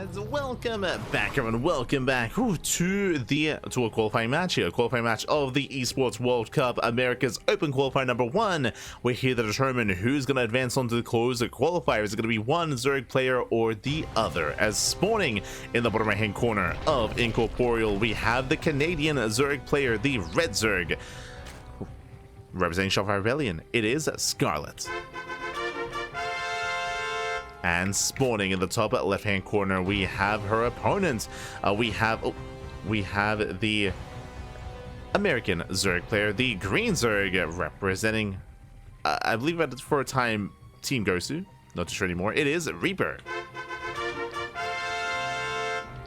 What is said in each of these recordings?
guys, welcome back everyone, welcome back to a qualifying match here, a qualifying match of the Esports World Cup, America's Open Qualifier number 1. We're here to determine who's going to advance on to the closed qualifier. Is it going to be one Zerg player or the other? As spawning in the bottom right hand corner of Incorporeal, we have the Canadian Zerg player, the Red Zerg. Representing Shopify Rebellion, it is Scarlett. And spawning in the top left-hand corner, we have her opponent. We have the American Zerg player, the Green Zerg, representing, I believe that for a time, Team Gosu. Not too sure anymore. It is Reaper.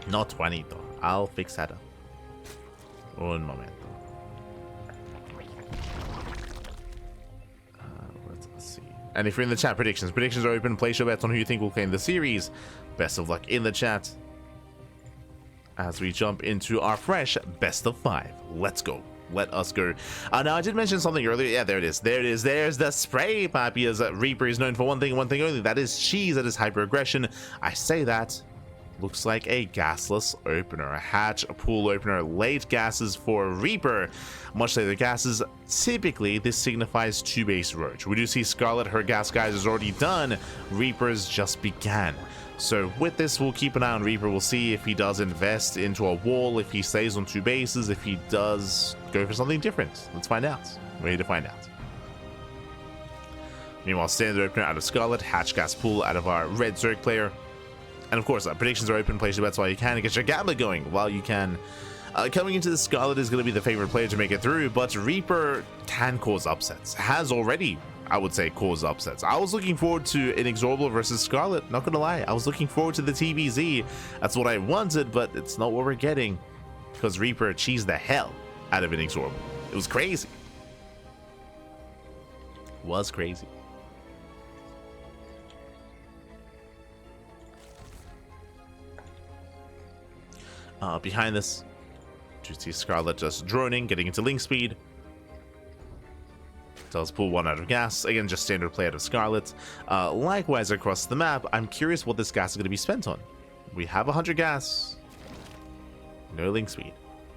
Not Juanito. I'll fix that up. Un momento. Let's see. And if you're in the chat, predictions are open. Place your bets on who you think will claim the series. Best of luck in the chat as we jump into our fresh best of 5. Let's go. Let us go. Now, I did mention something earlier. Yeah, there it is. There's the spray pappy, as Reaper is known for one thing only. That is cheese. That is hyper aggression. I say that. Looks like a gasless opener, a hatch, a pool opener, late gases for Reaper. Much later gases, typically this signifies 2-base Roach. We do see Scarlett, her gas guys is already done. Reaper's just began. So with this, we'll keep an eye on Reaper. We'll see if he does invest into a wall, if he stays on 2 bases, if he does go for something different. Let's find out. We're here to find out. Meanwhile, standard opener out of Scarlett, hatch gas pool out of our Red Zerg player. And of course, predictions are open. Place your bets while you can. Get your gambler going while you can. Coming into this, Scarlett is going to be the favorite player to make it through, but Reaper can cause upsets. Has already, I would say, caused upsets. I was looking forward to Inexorable versus Scarlett. Not going to lie. I was looking forward to the ZvZ. That's what I wanted, but it's not what we're getting. Because Reaper cheesed the hell out of Inexorable. It was crazy. Was crazy. Behind this, you see Scarlett just droning, getting into link speed. Does pull 1 out of gas. Again, just standard play out of Scarlett. Likewise, across the map, I'm curious what this gas is going to be spent on. We have 100 gas. No link speed.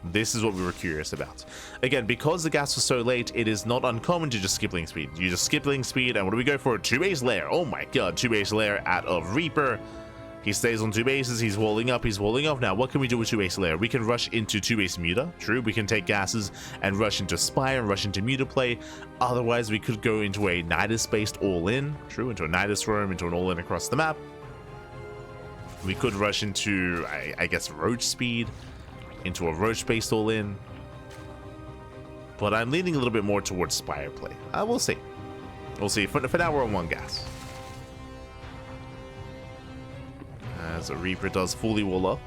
This is what we were curious about. Again, because the gas was so late, it is not uncommon to just skip link speed. You just skip link speed, and what do we go for? 2-base lair. Oh my god, 2-base lair out of Reaper. He stays on 2 bases, he's walling up, he's walling off. Now, what can we do with 2-base lair? We can rush into 2-base muta. True, we can take gases and rush into Spire and rush into muta play. Otherwise, we could go into a Nidus-based all-in. True, into a Nidus roam, into an all-in across the map. We could rush into, I guess, Roach speed, into a Roach-based all-in. But I'm leaning a little bit more towards Spire play. We'll see. We'll see. For now, we're on 1 gas. As a Reaper does fully wall up.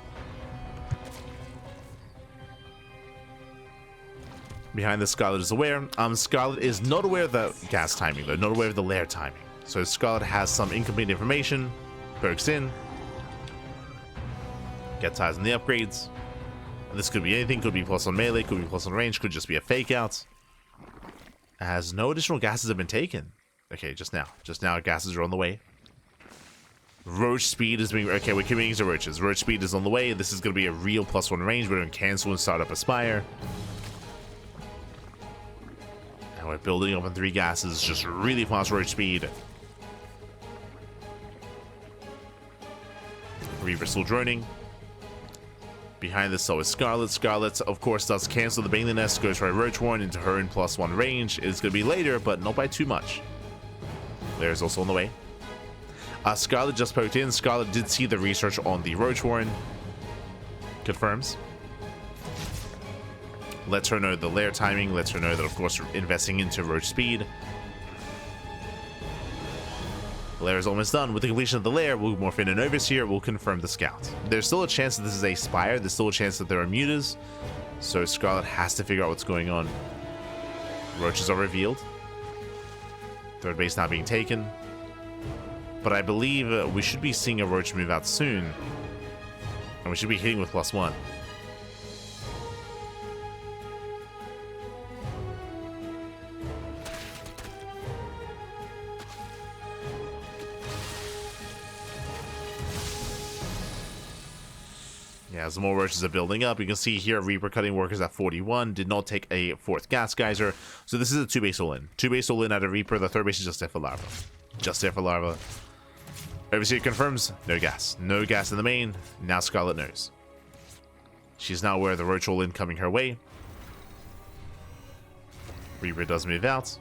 Behind this, Scarlett is aware. Scarlett is not aware of the gas timing, though. Not aware of the lair timing. So Scarlett has some incomplete information. Pokes in. Gets eyes on the upgrades. And this could be anything. Could be plus on melee. Could be plus on range. Could just be a fake out. As no additional gases have been taken. Okay, just now. Just now, gases are on the way. Roach speed is being... Okay, we're committing to Roaches. Roach speed is on the way. This is going to be a real +1 range. We're going to cancel and start up Aspire. And we're building up on 3 gases. Just really fast Roach speed. Reaper still droning. Behind this, so is Scarlett. Scarlett, of course, does cancel the Baneling Nest. Goes for a Roach Warren into her in +1 range. It's going to be later, but not by too much. Lair's also on the way. Scarlett just poked in. Scarlett did see the research on the Roach Warren. Confirms. Lets her know the lair timing. Lets her know that, of course, we're investing into Roach speed. The lair is almost done. With the completion of the lair, we'll morph in an Overseer. We'll confirm the Scout. There's still a chance that this is a Spire. There's still a chance that there are mutas. So Scarlett has to figure out what's going on. Roaches are revealed. 3rd base now being taken. But I believe we should be seeing a Roach move out soon. And we should be hitting with +1. Yeah, as more roaches are building up, you can see here Reaper cutting workers at 41. Did not take a fourth gas geyser. So this is a 2-base all-in. 2-base all-in at a Reaper. The third base is just there for larva. Just there for larva. Overseer confirms, no gas. No gas in the main. Now Scarlett knows. She's now aware of the roach all-in coming her way. Reaper does move out.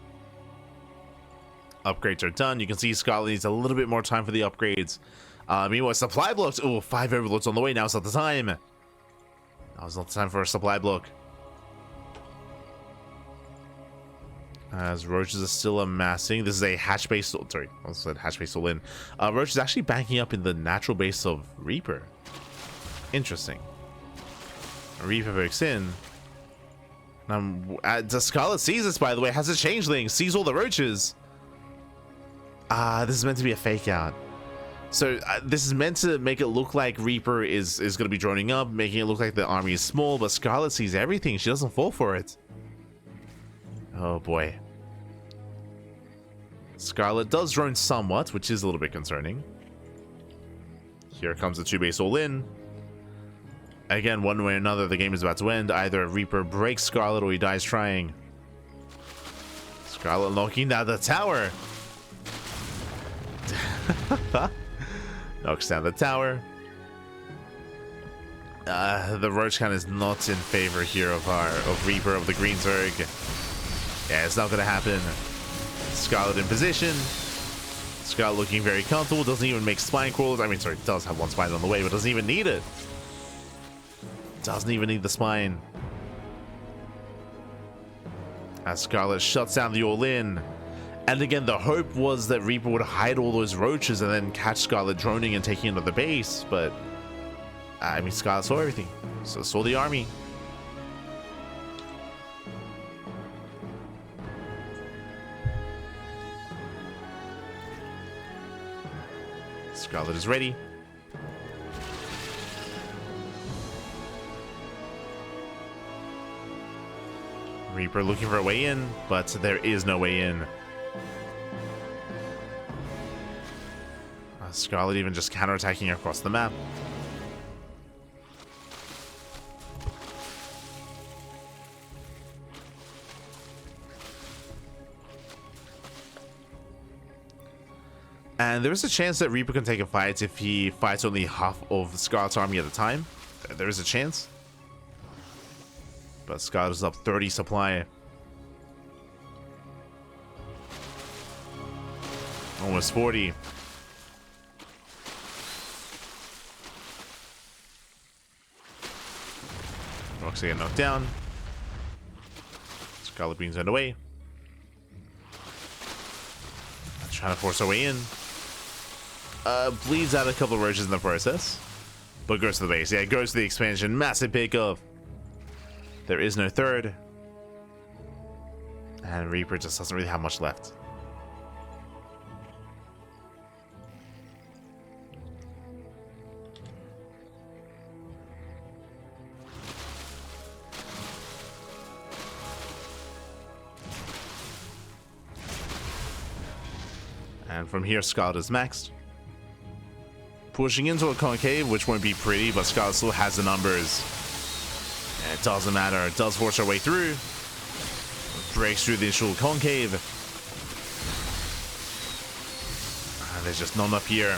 Upgrades are done. You can see Scarlett needs a little bit more time for the upgrades. Meanwhile, supply blocks. Oh, 5 overlords on the way. Now it's not the time. Now it's not the time for a supply block. As roaches are still amassing. This is a hatch base. Sorry, I said hatch base all in. Roach is actually backing up in the natural base of Reaper. Interesting. Reaper breaks in. The Scarlett sees this, by the way. Has a changeling. Sees all the roaches. This is meant to be a fake out. So this is meant to make it look like Reaper is going to be droning up, making it look like the army is small, but Scarlett sees everything. She doesn't fall for it. Oh boy. Scarlett does drone somewhat, which is a little bit concerning. Here comes the 2-base all-in. Again, one way or another, the game is about to end. Either Reaper breaks Scarlett or he dies trying. Scarlett knocking down the tower. Knocks down the tower. The roach count is not in favor here of Reaper of the Greensburg. Yeah, it's not gonna happen. Scarlett in position. Scarlett looking very comfortable. Doesn't even make spine crawlers. I mean, sorry, does have one spine on the way, but doesn't even need it. Doesn't even need the spine. As Scarlett shuts down the all-in. And again, the hope was that Reaper would hide all those roaches and then catch Scarlett droning and taking another base, but I mean, Scarlett saw everything. So saw the army. Scarlett is ready. Reaper looking for a way in, but there is no way in. Scarlett even just counterattacking across the map. And there is a chance that Reaper can take a fight if he fights only half of Scarlett's army at a time. There is a chance. But Scarlett is up 30 supply. Almost 40. Roxy get knocked down. Scarlett being sent away. Trying to force her way in. Bleeds out a couple of roaches in the process. But goes to the base. Yeah, goes to the expansion. Massive pickup. There is no third. And Reaper just doesn't really have much left. And from here, Scarlett is maxed. Pushing into a concave, which won't be pretty, but Scarlett still has the numbers. And it doesn't matter. It does force her way through. Breaks through the initial concave. And there's just not enough here.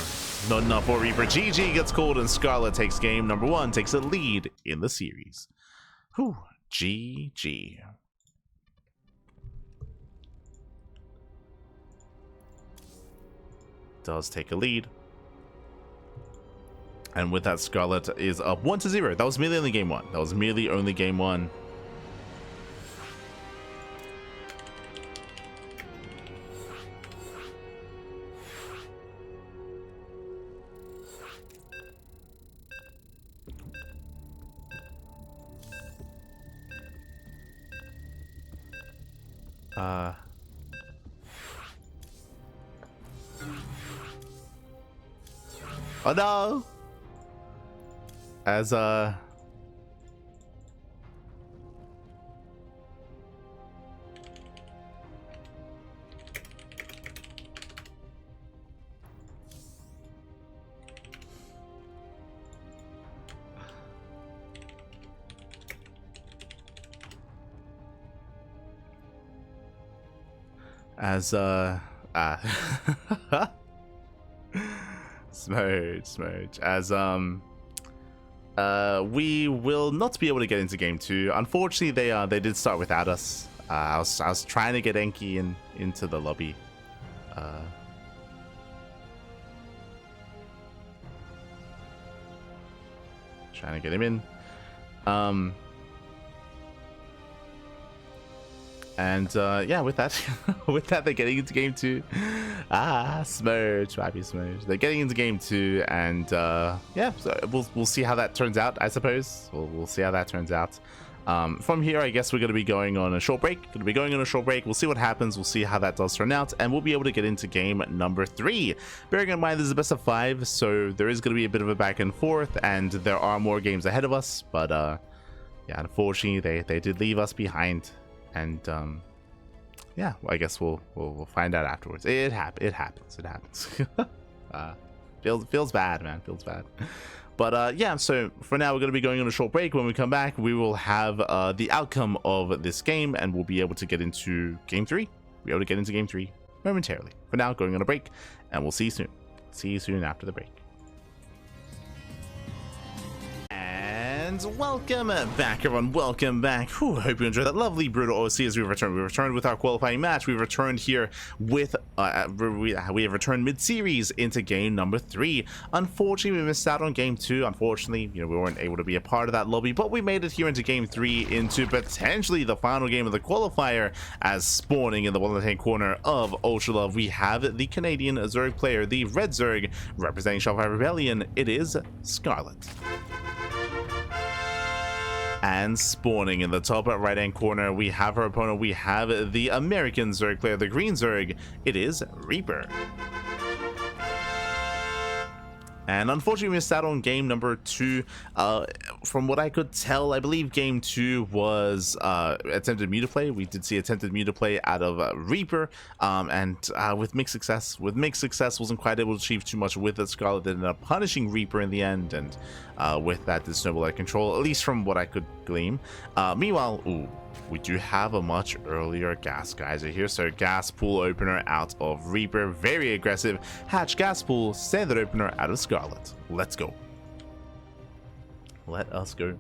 Not enough for Reaper. GG gets called, and Scarlett takes game number 1, takes a lead in the series. Whew. GG. Does take a lead. And with that, Scarlett is up 1-0. That was merely only game 1. That was merely only game 1. Oh no! As As Smurge. As we will not be able to get into game 2. Unfortunately, they did start without us. I was trying to get Enki into the lobby. Trying to get him in. Yeah, with that, they're getting into game 2. Smurge, happy Smurge. They're getting into game 2, and yeah, so we'll see how that turns out. I suppose we'll see how that turns out. From here, I guess we're going to be going on a short break. We'll see what happens. We'll see how that does turn out, and we'll be able to get into game number 3. Bearing in mind this is a best of 5, so there is going to be a bit of a back and forth, and there are more games ahead of us. But yeah, unfortunately, they did leave us behind. And yeah, well, I guess we'll find out afterwards. It happens. Feels bad, man. Feels bad. But yeah, so for now we're going to be going on a short break. When we come back, we will have the outcome of this game, and we'll be able to get into game 3. Be able to get into game 3 momentarily. For now, going on a break, and we'll see you soon. See you soon after the break. And welcome back, everyone. Welcome back. Whew, hope you enjoyed that lovely brutal OC as we returned. We returned with our qualifying match. We returned here with we have returned mid-series into game number 3. Unfortunately, we missed out on game 2. Unfortunately, we weren't able to be a part of that lobby, but we made it here into game 3, into potentially the final game of the qualifier. As spawning in the left-hand corner of Ultra Love, we have the Canadian Zerg player, the Red Zerg, representing Shopify Rebellion. It is Scarlett. And spawning in the top right hand corner, we have our opponent. We have the American Zerg player, the Green Zerg. It is Reaper. And unfortunately, we missed out on game number 2. From what I could tell, I believe game 2 was attempted mutaplay. We did see attempted mutaplay out of Reaper, and with mixed success. Wasn't quite able to achieve too much with it. Scarlett ended up punishing Reaper in the end, and with that, did snowball out of control, at least from what I could glean. Meanwhile, we do have a much earlier gas geyser here. So gas pool opener out of Reaper, very aggressive. Hatch gas pool, standard opener out of Scarlett. Let's go. Let us go.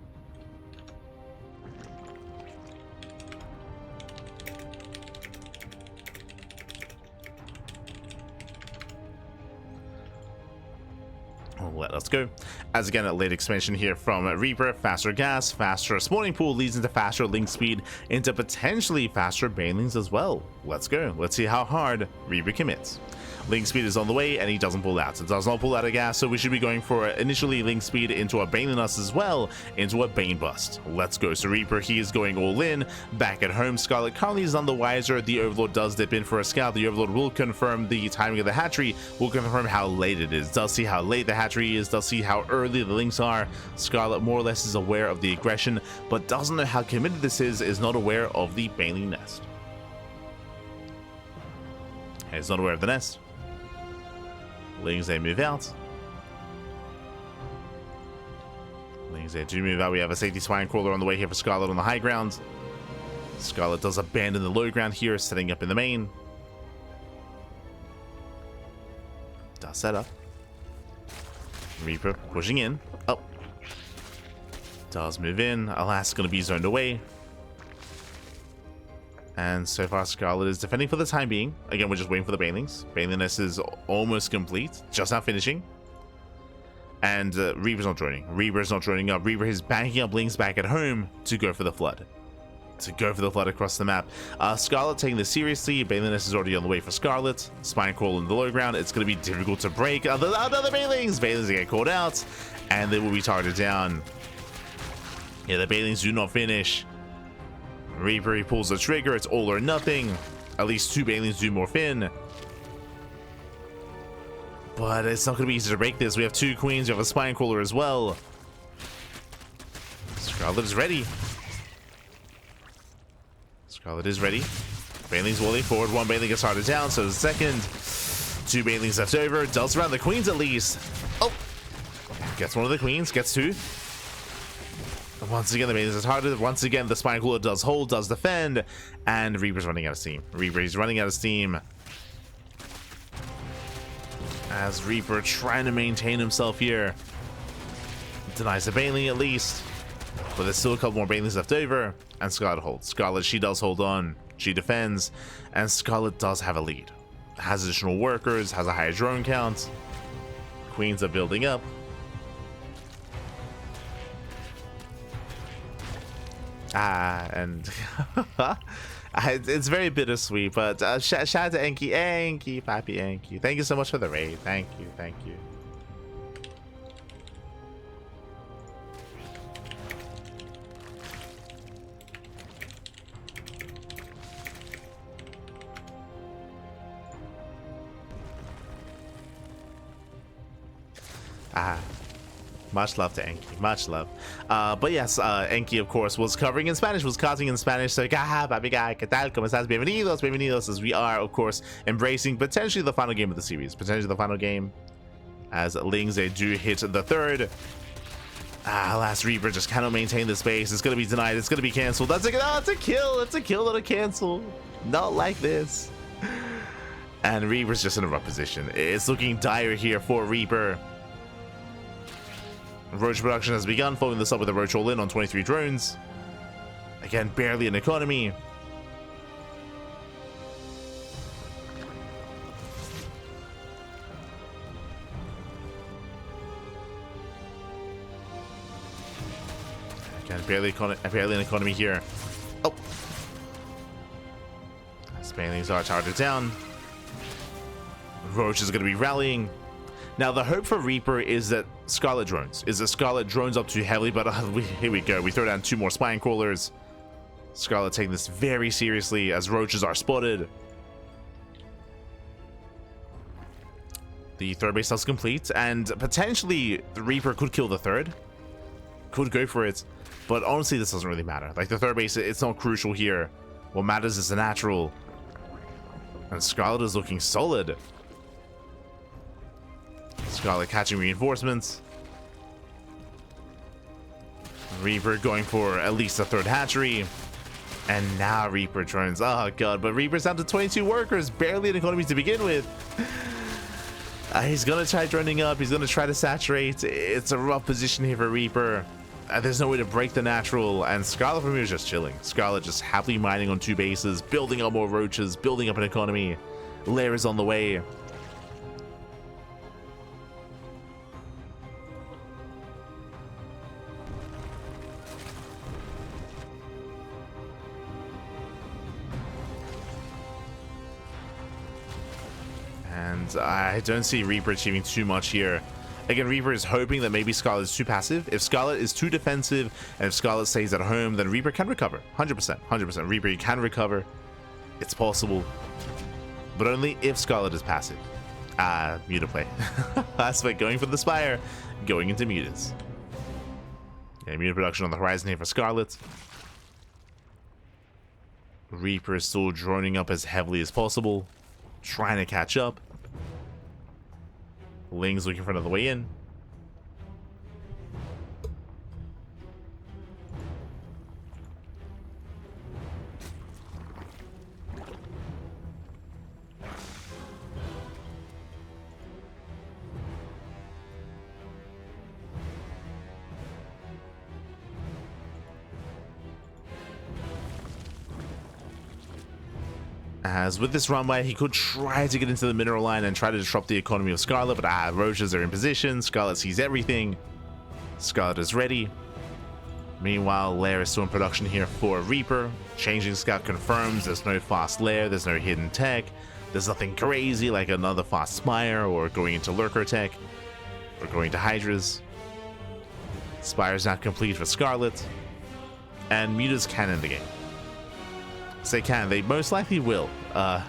Let us go. As again, a late expansion here from Reaper. Faster gas, faster spawning pool leads into faster link speed, into potentially faster banelings as well. Let's go. Let's see how hard Reaper commits. Link speed is on the way, and he doesn't pull out. It does not pull out of gas, so we should be going for initially link speed into a Bane us as well, into a Bane bust. Let's go. So Reaper, he is going all in. Back at home, Scarlett currently is on the wiser. The Overlord does dip in for a scout. The Overlord will confirm the timing of the hatchery, will confirm how late it is. Does see how late the hatchery is, does see how early the links are. Scarlett more or less is aware of the aggression, but doesn't know how committed this is not aware of the Baneling nest. He's not aware of the nest. Lings, they move out. Lings, they do move out. We have a safety spine crawler on the way here for Scarlett on the high ground. Scarlett does abandon the low ground here, setting up in the main. Does set up. Reaper pushing in. Oh. Does move in. Alas, going to be zoned away. And so far, Scarlett is defending for the time being. Again, we're just waiting for the Banelings. Baneliness is almost complete. Just now finishing. And Reaper's not joining. Reaper's not joining up. Reaper is backing up Lings back at home to go for the Flood. Across the map. Scarlett taking this seriously. Baneliness is already on the way for Scarlett. Spine crawl in the low ground. It's going to be difficult to break. Another Banelings. Banelings get called out. And they will be targeted down. Yeah, the Banelings do not finish. Reaper, he pulls the trigger. It's all or nothing. At least 2 Banelings do morph in. But it's not going to be easy to break this. We have 2 queens. We have a spine crawler as well. Scarlett is ready. Banelings rolling forward. 1 Baneling gets started down. So the second. 2 Banelings left over. Does around the queens at least. Oh. Gets one of the queens. Gets 2. Once again, the main is targeted. Once again, the Spine Cooler does hold, does defend, and Reaper's running out of steam. Reaper is running out of steam. As Reaper trying to maintain himself here. Denies the Baneling at least. But there's still a couple more Banelings left over. And Scarlett holds. Scarlett, she does hold on. She defends. And Scarlett does have a lead. Has additional workers, has a higher drone count. Queens are building up. And it's very bittersweet, but shout out to Enki, Papi Enki. Thank you so much for the raid. Thank you, thank you. Much love to Enki, much love. But yes, Enki, of course, was covering in Spanish, was causing in Spanish. So, papi guy, ¿qué tal? ¿Cómo estás? Bienvenidos, bienvenidos. As we are, of course, embracing potentially the final game of the series. Potentially the final game. As Lings, they do hit the third. Last Reaper just cannot maintain the space. It's going to be denied. It's going to be canceled. That's it's a kill. It's a kill, not a cancel. Not like this. And Reaper's just in a rough position. It's looking dire here for Reaper. Roach production has begun, following this up with a Roach all-in on 23 drones. Again, barely an economy. Again, barely an economy here. Oh! Banelings are charged down. Roach is going to be rallying. Now, the hope for Reaper is that Scarlett drones up too heavily, but here we go. We throw down 2 more Spine Crawlers. Scarlett taking this very seriously as Roaches are spotted. The third base is complete, and potentially the Reaper could kill the third. Could go for it, but honestly, this doesn't really matter. Like, the third base, it's not crucial here. What matters is the natural. And Scarlett is looking solid. Scarlett catching reinforcements. Reaper going for at least a third hatchery. And now Reaper drones. Oh god, but Reaper's down to 22 workers. Barely an economy to begin with. He's going to try droning up. He's going to try to saturate. It's a rough position here for Reaper. There's no way to break the natural. And Scarlett from here is just chilling. Scarlett just happily mining on 2 bases. Building up more roaches. Building up an economy. Lair is on the way. And I don't see Reaper achieving too much here. Again, Reaper is hoping that maybe Scarlett is too passive. If Scarlett is too defensive, and if Scarlett stays at home, then Reaper can recover. 100%. 100%. Reaper can recover. It's possible. But only if Scarlett is passive. Muta play. That's like going for the Spire, going into Mutas. Yeah, Muta production on the horizon here for Scarlett. Reaper is still droning up as heavily as possible, trying to catch up. Ling's looking for another way in. As with this runway, he could try to get into the mineral line and try to disrupt the economy of Scarlett, but Roaches are in position. Scarlett sees everything. Scarlett is ready. Meanwhile, Lair is still in production here for Reaper. Changing Scout confirms there's no fast Lair, there's no hidden tech. There's nothing crazy like another fast Spire or going into Lurker tech or going to Hydras. Spire's not complete for Scarlett. And Mutas can end the game. They can. They most likely will. I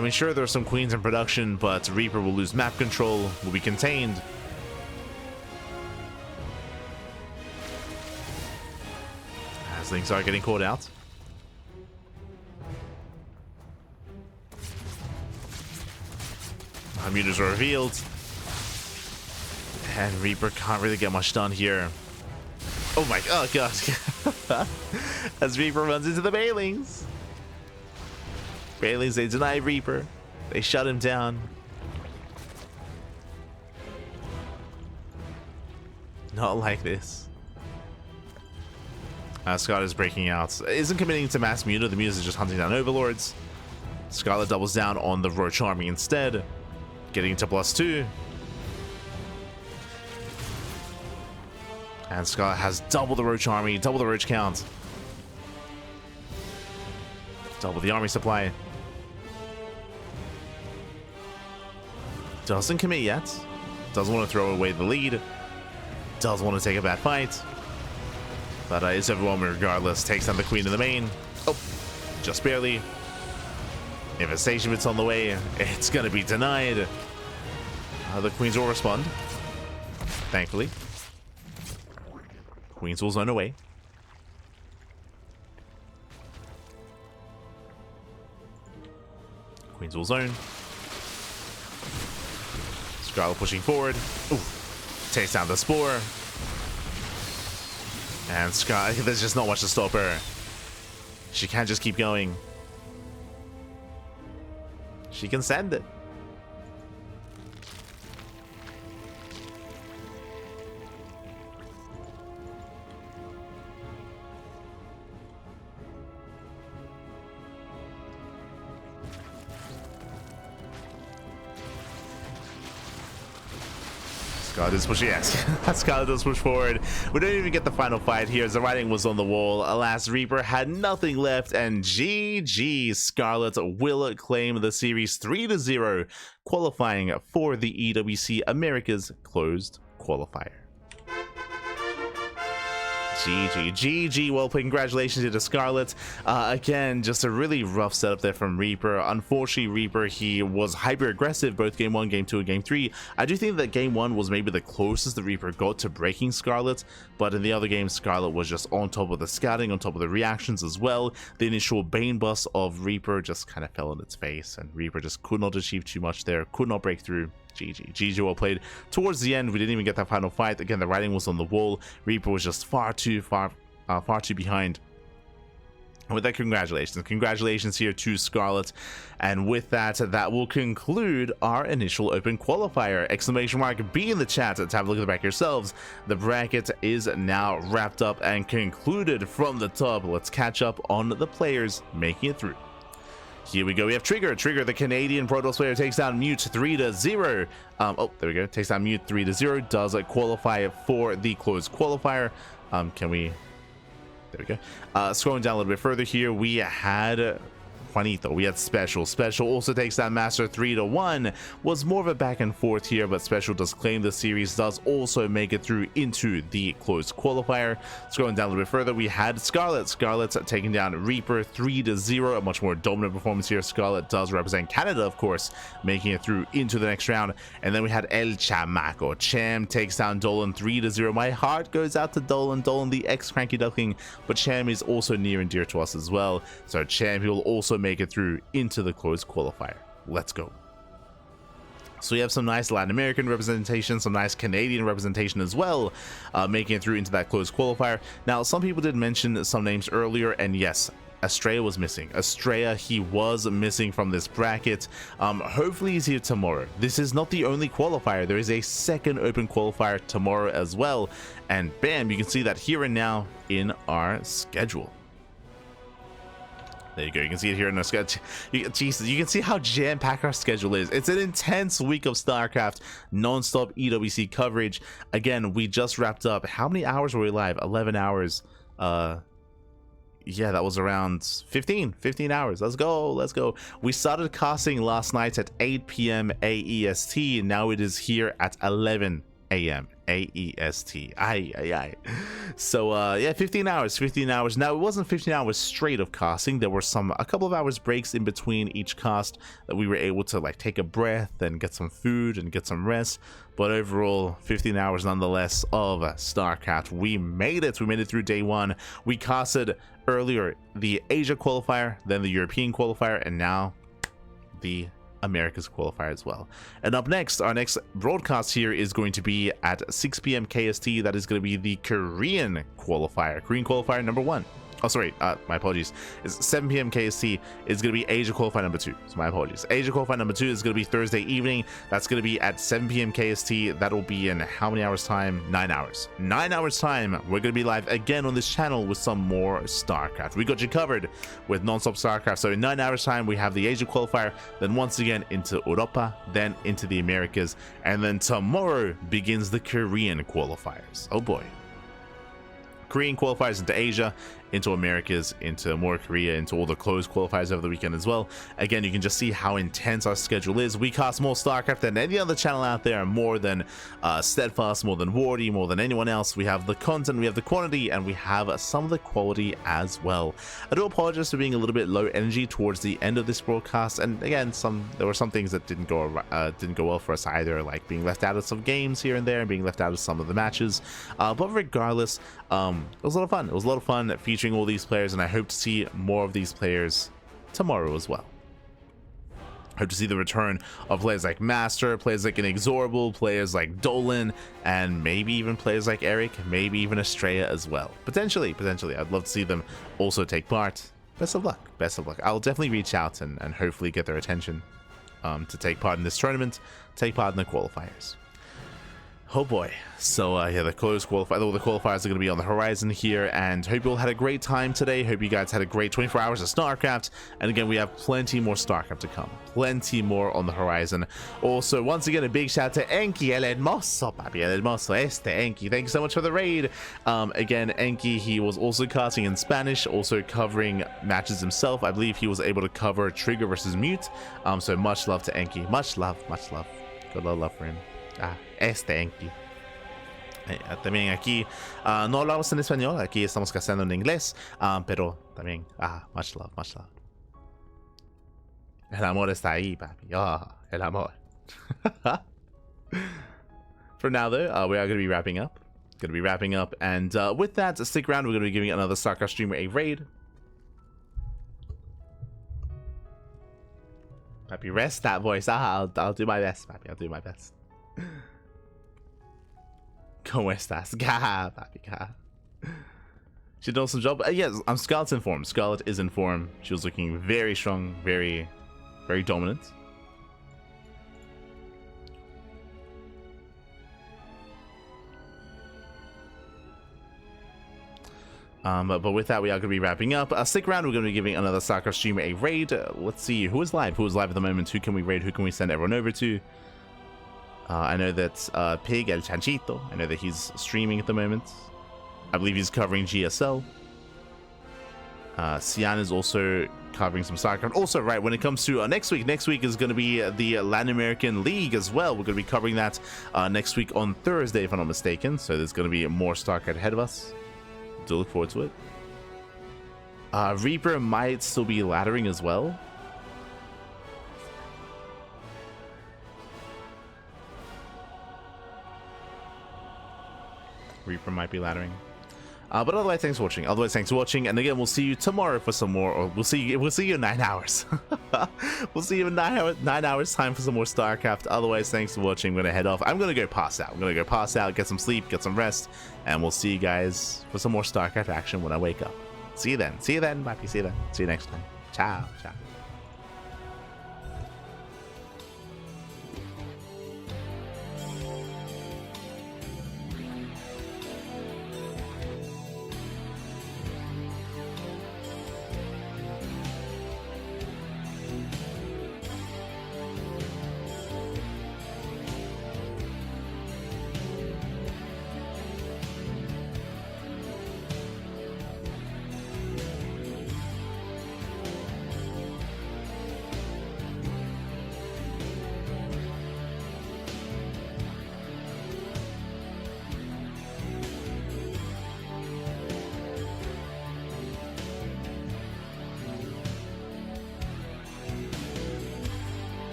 mean, sure, there are some queens in production, but Reaper will lose map control, will be contained. As things are getting caught out. Mutas are revealed. And Reaper can't really get much done here. Oh my, oh gosh. As Reaper runs into the Bailings. Bailings, they deny Reaper. They shut him down. Not like this. Scarlett is breaking out. Isn't committing to mass Muta. The Muse is just hunting down Overlords. Scarlett doubles down on the Roach Army instead. Getting to +2. And Scarlett has double the Roach Army, double the Roach count. Double the army supply. Doesn't commit yet. Doesn't want to throw away the lead. Doesn't want to take a bad fight. But is overwhelming regardless. Takes down the Queen in the main. Oh, just barely. Infestation Bit's on the way. It's going to be denied. The Queens will respond. Thankfully. Queens will zone away. Queens will zone. Scarlett pushing forward. Ooh. Takes down the Spore. And Scarlett, there's just not much to stop her. She can't just keep going. She can send it. Scarlett is pushing, yes. Scarlett does push forward. We don't even get the final fight here as the writing was on the wall. Alas, Reaper had nothing left, and GG, Scarlett will claim the series 3-0, qualifying for the EWC America's Closed Qualifier. GG, well played. Congratulations to Scarlett. Again, just a really rough setup there from Reaper. Unfortunately, Reaper, he was hyper aggressive both game 1, game 2, and game 3. I do think that game 1 was maybe the closest that Reaper got to breaking Scarlett, but in the other game, Scarlett was just on top of the scouting, on top of the reactions as well. The initial Bane bust of Reaper just kind of fell on its face, and Reaper just could not achieve too much there, could not break through. GG, well played. Towards the end, we didn't even get that final fight. Again, the writing was on the wall. Reaper was just far too behind. And with that, congratulations here to Scarlett. And with that, that will conclude our initial Open Qualifier. Exclamation mark B in the chat to have a look at the back yourselves. The bracket is now wrapped up and concluded from the top. Let's catch up on the players making it through. Here we go. We have Trigger, the Canadian Protoss player, takes down Mute 3-0. Oh, there we go. Takes down Mute 3-0. Does qualify for the closed qualifier. Can we? There we go. Scrolling down a little bit further here, we had Juanito. We had Special. Special also takes down Master 3-1. Was more of a back and forth here, but Special does claim the series, does also make it through into the closed qualifier. Scrolling down a little bit further, we had Scarlett. Scarlett's taking down Reaper 3-0. A much more dominant performance here. Scarlett does represent Canada, of course, making it through into the next round. And then we had El Chamaco. Cham takes down Dolan 3-0. My heart goes out to Dolan. Dolan, the ex-CranKy Duckling, but Cham is also near and dear to us as well. So Cham, he will also make it through into the closed qualifier. Let's go. So we have some nice Latin American representation, some nice Canadian representation as well, making it through into that closed qualifier. Now, some people did mention some names earlier, and yes, Estrella was missing. Estrella, he was missing from this bracket. Hopefully he's here tomorrow. This is not the only qualifier. There is a second Open Qualifier tomorrow as well. And bam, you can see that here and now in our schedule. There you go. You can see it here in our schedule. Jesus, you can see how jam-packed our schedule is. It's an intense week of StarCraft, non-stop EWC coverage. Again, we just wrapped up. How many hours were we live? 11 hours. Yeah, that was around 15 hours. Let's go. We started casting last night at 8 p.m. AEST, and now it is here at 11 a.m. AEST. Aye. So yeah, 15 hours. Now, it wasn't 15 hours straight of casting. There were a couple of hours breaks in between each cast that we were able to like take a breath and get some food and get some rest. But overall, 15 hours nonetheless of StarCraft. We made it through day 1. We casted earlier the Asia qualifier, then the European qualifier, and now the America's qualifier as well. And up next, our next broadcast here is going to be at 6 p.m. KST. That is going to be the Korean qualifier number 1. Oh, sorry, my apologies. It's 7 p.m. KST. It's going to be Asia qualifier number 2. So my apologies. Asia qualifier number 2 is going to be Thursday evening. That's going to be at 7 p.m. KST. That'll be in how many hours time? 9 hours. 9 hours time. We're going to be live again on this channel with some more StarCraft. We got you covered with non-stop StarCraft. So in 9 hours time, we have the Asia qualifier, then once again into Europa, then into the Americas, and then tomorrow begins the Korean qualifiers. Oh boy. Korean qualifiers into Asia, into Americas, into more Korea, into all the closed qualifiers over the weekend as well. Again, you can just see how intense our schedule is. We cast more StarCraft than any other channel out there, more than Steadfast, more than Wardy, more than anyone else. We have the content, we have the quantity, and we have some of the quality as well. I do apologize for being a little bit low energy towards the end of this broadcast, and again, there were some things that didn't go well for us either, like being left out of some games here and there, and being left out of some of the matches. But regardless, it was a lot of fun. It was a lot of fun featuring all these players, and I hope to see more of these players tomorrow as well. Hope to see the return of players like Master, players like Inexorable, players like Dolan, and maybe even players like Eric, maybe even Estrella as well. Potentially. I'd love to see them also take part. Best of luck. I'll definitely reach out and hopefully get their attention to take part in this tournament, take part in the qualifiers. Oh boy. So yeah, the closed qualifier, all the qualifiers are going to be on the horizon here, and hope you all had a great time today. Hope you guys had a great 24 hours of StarCraft, and again, we have plenty more StarCraft to come, plenty more on the horizon. Also, once again, a big shout out to Enki, el hermoso, papi, el hermoso, Enki. Thank you so much for the raid. Again, Enki, he was also casting in Spanish, also covering matches himself. I believe he was able to cover Trigger versus Mute. So much love to Enki, much love. Good love for him. Enki. También aquí no hablamos en español, aquí estamos casando en inglés, pero también much love. El amor está ahí, papi. El amor. For now though, we are going to be wrapping up. And with that, stick around. We're going to be giving another StarCraft streamer a raid. Papi, rest that voice. I'll do my best, papi. I'll do my best. ¿Cómo estás? Papi. She did an awesome job. Yes, Scarlett's in form. Scarlett is in form. She was looking very strong, very dominant. But with that, we are going to be wrapping up. Stick around. We're going to be giving another StarCraft streamer a raid. Let's see who is live. Who is live at the moment? Who can we raid? Who can we send everyone over to? I know that Pig El Chanchito, I know that he's streaming at the moment. I believe he's covering GSL. Sian is also covering some StarCraft. Also, right, when it comes to next week is going to be the Latin American League as well. We're going to be covering that next week on Thursday, if I'm not mistaken. So there's going to be more StarCraft ahead of us. Do look forward to it. Reaper might still be laddering as well. Reaper might be laddering. But otherwise, thanks for watching. And again, we'll see you tomorrow for some more, or we'll see you in 9 hours. We'll see you in 9 hours time for some more StarCraft. Otherwise, thanks for watching. I'm gonna head off. I'm gonna go pass out, get some sleep, get some rest, and we'll see you guys for some more StarCraft action when I wake up. See you then, papi. See you then. See you next time. Ciao.